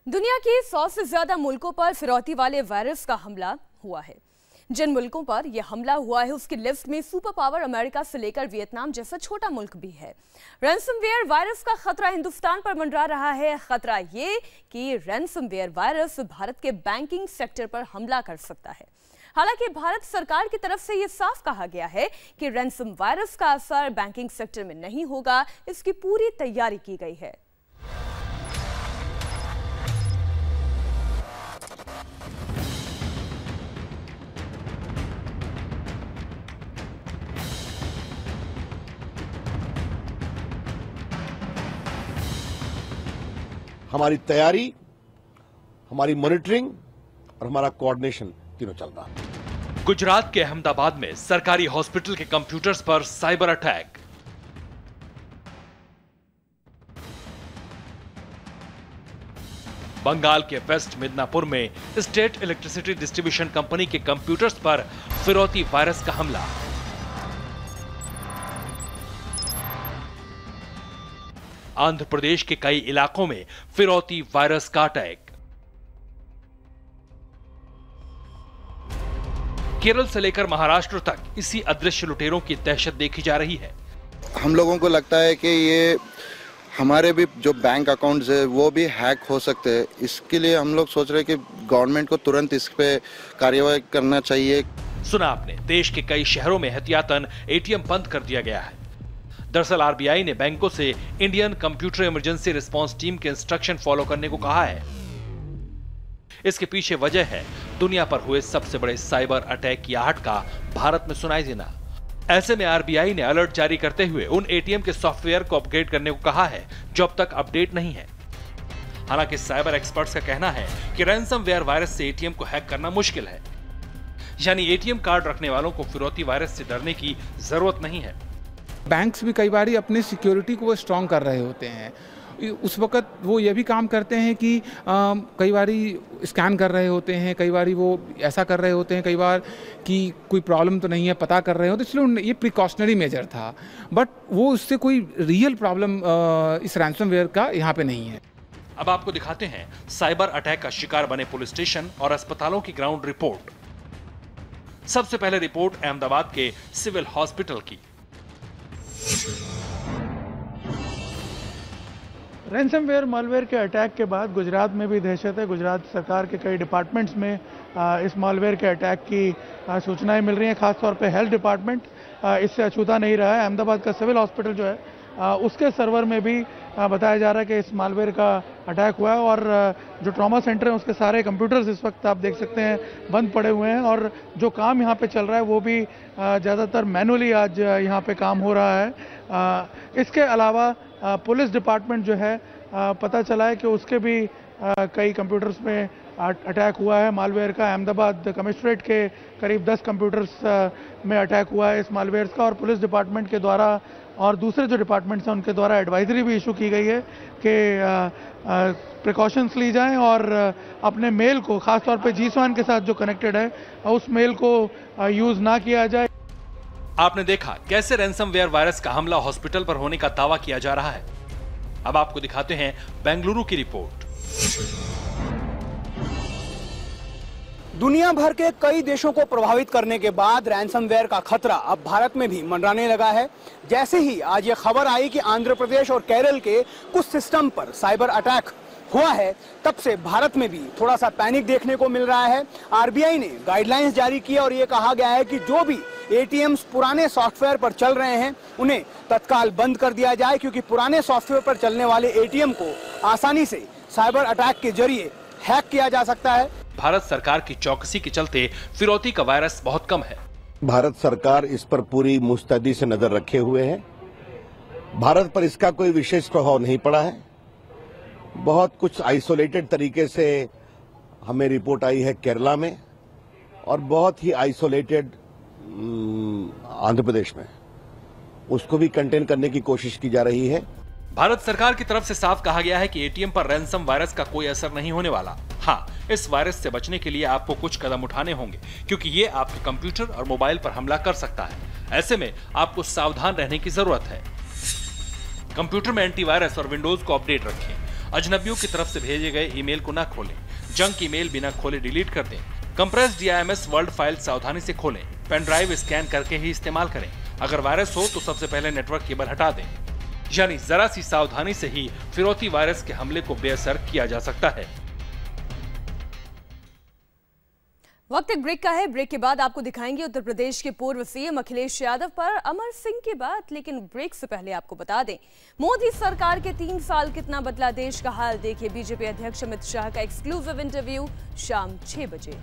दुनिया के 100 से ज्यादा मुल्कों पर फिरौती वाले वायरस का हमला हुआ है। जिन मुल्कों पर यह हमला हुआ है उसकी लिस्ट में सुपर पावर अमेरिका से लेकर वियतनाम जैसा छोटा मुल्क भी है। रैंसमवेयर वायरस का खतरा हिंदुस्तान पर मंडरा रहा है। खतरा ये कि रैंसमवेयर वायरस भारत के बैंकिंग सेक्टर पर हमला कर सकता है। हालांकि भारत सरकार की तरफ से यह साफ कहा गया है कि रैंसम वायरस का असर बैंकिंग सेक्टर में नहीं होगा, इसकी पूरी तैयारी की गई है। हमारी तैयारी, हमारी मॉनिटरिंग और हमारा कोऑर्डिनेशन तीनों चल रहा है। गुजरात के अहमदाबाद में सरकारी हॉस्पिटल के कंप्यूटर्स पर साइबर अटैक। बंगाल के वेस्ट मिदनापुर में स्टेट इलेक्ट्रिसिटी डिस्ट्रीब्यूशन कंपनी के कंप्यूटर्स पर फिरौती वायरस का हमला। आंध्र प्रदेश के कई इलाकों में फिरौती वायरस का अटैक। केरल से लेकर महाराष्ट्र तक इसी अदृश्य लुटेरों की दहशत देखी जा रही है। हम लोगों को लगता है कि ये हमारे भी जो बैंक अकाउंट्स है वो भी हैक हो सकते हैं। इसके लिए हम लोग सोच रहे हैं कि गवर्नमेंट को तुरंत इस पे कार्यवाही करना चाहिए। सुना आपने, देश के कई शहरों में एहतियातन एटीएम बंद कर दिया गया है। दरअसल आरबीआई ने बैंकों से Indian computer emergency response team के इंस्ट्रक्शन फॉलो करने को कहा है। इसके पीछे वजह है दुनिया पर हुए सबसे बड़े साइबर अटैक की आहट का भारत में सुनाई देना। ऐसे में आरबीआई ने अलर्ट जारी करते हुए उन एटीएम के सॉफ्टवेयर को अपग्रेड करने को कहा है जो अब तक अपडेट नहीं है। हालांकि साइबर एक्सपर्ट्स का कहना है कि रैंसमवेयर वायरस से एटीएम को हैक करना मुश्किल है, यानी एटीएम कार्ड रखने वालों को फिरौती वायरस से डरने की जरूरत नहीं है। बैंक्स भी कई बार अपनी सिक्योरिटी को वो स्ट्रॉन्ग कर रहे होते हैं। उस वक्त वो ये भी काम करते हैं कि कई बार स्कैन कर रहे होते हैं, कई बार वो ऐसा कर रहे होते हैं, कई बार कि कोई प्रॉब्लम तो नहीं है पता कर रहे होते, इसलिए ये प्रिकॉशनरी मेजर था। बट वो उससे कोई रियल प्रॉब्लम इस रैंसमवेयर का यहाँ पे नहीं है। अब आपको दिखाते हैं साइबर अटैक का शिकार बने पुलिस स्टेशन और अस्पतालों की ग्राउंड रिपोर्ट। सबसे पहले रिपोर्ट अहमदाबाद के सिविल हॉस्पिटल की। रैंसमवेयर मालवेयर के अटैक के बाद गुजरात में भी दहशत है। गुजरात सरकार के कई डिपार्टमेंट्स में इस मालवेयर के अटैक की सूचनाएं मिल रही हैं। खासतौर पे हेल्थ डिपार्टमेंट इससे अछूता नहीं रहा है। अहमदाबाद का सिविल हॉस्पिटल जो है उसके सर्वर में भी बताया जा रहा है कि इस मालवेयर का अटैक हुआ है और जो ट्रॉमा सेंटर है उसके सारे कंप्यूटर्स इस वक्त आप देख सकते हैं बंद पड़े हुए हैं और जो काम यहाँ पे चल रहा है वो भी ज़्यादातर मैनुअली आज यहाँ पे काम हो रहा है। इसके अलावा पुलिस डिपार्टमेंट जो है पता चला है कि उसके भी कई कंप्यूटर्स में अटैक हुआ है मालवेयर का। अहमदाबाद कमिश्नरेट के करीब 10 कंप्यूटर्स में अटैक हुआ है इस मालवेयर का और पुलिस डिपार्टमेंट के द्वारा और दूसरे जो डिपार्टमेंट्स हैं उनके द्वारा एडवाइजरी भी इशू की गई है कि प्रिकॉशंस ली जाएं और अपने मेल को, खासतौर पे G-SWAN के साथ जो कनेक्टेड है, उस मेल को यूज ना किया जाए। आपने देखा कैसे रैंसमवेयर वायरस का हमला हॉस्पिटल पर होने का दावा किया जा रहा है। अब आपको दिखाते हैं बेंगलुरु की रिपोर्ट। दुनिया भर के कई देशों को प्रभावित करने के बाद रैंसमवेयर का खतरा अब भारत में भी मंडराने लगा है। जैसे ही आज ये खबर आई कि आंध्र प्रदेश और केरल के कुछ सिस्टम पर साइबर अटैक हुआ है, तब से भारत में भी थोड़ा सा पैनिक देखने को मिल रहा है। आरबीआई ने गाइडलाइंस जारी की और ये कहा गया है कि जो भी एटीएम्स पुराने सॉफ्टवेयर पर चल रहे हैं उन्हें तत्काल बंद कर दिया जाए, क्योंकि पुराने सॉफ्टवेयर पर चलने वाले एटीएम को आसानी से साइबर अटैक के जरिए हैक किया जा सकता है। भारत सरकार की चौकसी के चलते फिरौती का वायरस बहुत कम है। भारत सरकार इस पर पूरी मुस्तैदी से नजर रखे हुए है। भारत पर इसका कोई विशेष प्रभाव नहीं पड़ा है। बहुत कुछ आइसोलेटेड तरीके से हमें रिपोर्ट आई है केरला में और बहुत ही आइसोलेटेड आंध्र प्रदेश में। उसको भी कंटेन करने की कोशिश की जा रही है। भारत सरकार की तरफ से साफ कहा गया है कि एटीएम पर रैंसम वायरस का कोई असर नहीं होने वाला। हाँ, इस वायरस से बचने के लिए आपको कुछ कदम उठाने होंगे, क्योंकि ये आपके कंप्यूटर और मोबाइल पर हमला कर सकता है। ऐसे में आपको सावधान रहने की जरूरत है। कंप्यूटर में एंटीवायरस और विंडोज को अपडेट रखें। अजनबियों की तरफ से भेजे गए ईमेल को न खोलें, जंक ईमेल बिना खोले डिलीट कर दें, कंप्रेस्ड DIMS वर्ल्ड फाइल सावधानी से खोलें, पेन ड्राइव स्कैन करके ही इस्तेमाल करें। अगर वायरस हो तो सबसे पहले नेटवर्क केबल हटा दें। यानी जरा सी सावधानी से ही फिरौती वायरस के हमले को बेअसर किया जा सकता है। वक्त एक ब्रेक का है। ब्रेक के बाद आपको दिखाएंगे उत्तर प्रदेश के पूर्व सीएम अखिलेश यादव पर अमर सिंह की बात। लेकिन ब्रेक से पहले आपको बता दें, मोदी सरकार के 3 साल कितना बदला देश का हाल। देखिए बीजेपी अध्यक्ष अमित शाह का एक्सक्लूसिव इंटरव्यू शाम 6 बजे।